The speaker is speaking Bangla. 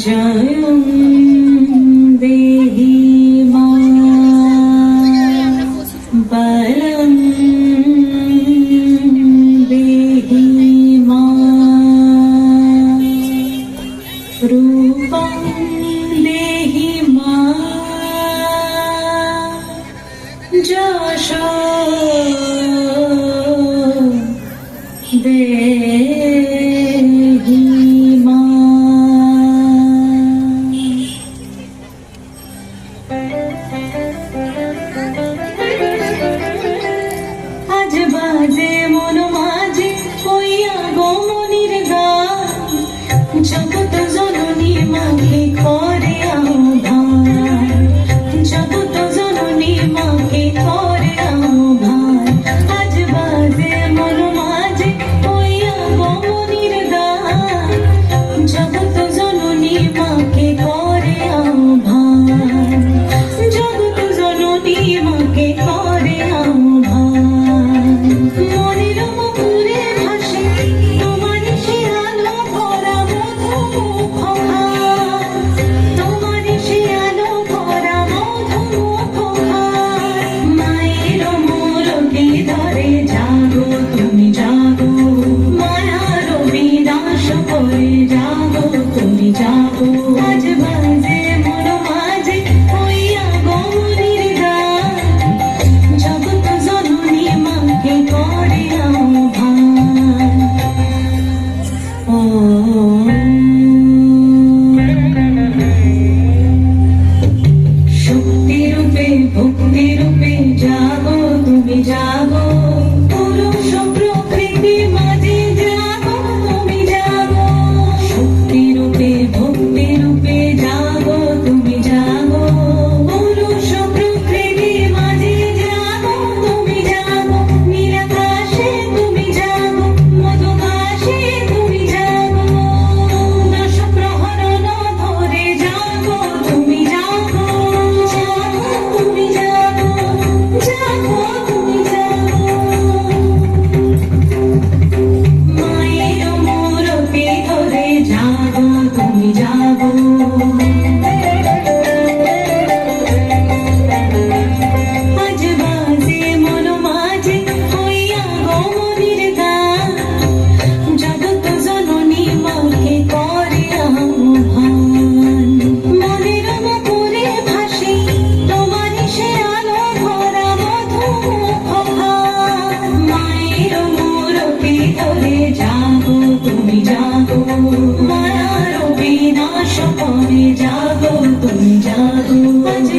জয়ং দেহি মা বলং দেহি মা রূপং দেহি মা যশো দেহি মা। আজ বাজে মন মাঝে হইয়া গমনির গান, জগৎ জননী মাকে করে আহ্বান, জগৎ জননী মাকে করে আহ্বান। আজ বাজে মন মাঝে হইয়া গমনির গান, জগৎ জননী মাকে করে আহ্বান, জগৎ জননী মাকে করে আহ্বান। মনের মুকুরে ভাসে তোমারই সে আলো ভরা মধুমুখহার, তোমারই সে আলো ভরা মধুমুখহার। মায়ের মূরতি ধরে জাগো তুমি জাগো, মায়ার বিনাশ করে জাগো তুমি জাগো। আজ বাজে মন মাঝে হইয়া গমনির গান, জগৎ জননী মাকে করে আহ্বান। ও শক্তি রূপে ভক্তি রূপে জাগো তুমি জাগো, পুরুষ প্রকৃতি মাঝে জাগো তুমি জাগো। শক্তি রূপে ভক্তি রূপে জাগো তুমি জাগো, পুরুষ প্রকৃতি মাঝে জাগো তুমি জাগো। নীলাকাশে তুমি জাগো, মধুকাশে তুমি জাগো, দশ প্রহরণ ধরে জাগো তুমি জাগো, জাগো তুমি জাগো, জাগো তুমি জাগো। মায়ের মূরতি ধরে জাগো তুমি জাগো। আজ বাজে মন মাঝে হইয়া গমনির গান, জগৎ জননী মাকে করে আহ্বান। মনের মুকুরে ভাসে তোমারই সে আলো ভরা মধুমুখহার। মায়ের মূরতি ধরে জাগো তুমি জাগো, মায়ার বিনাশ করে জাগো তুমি জাগো। আজ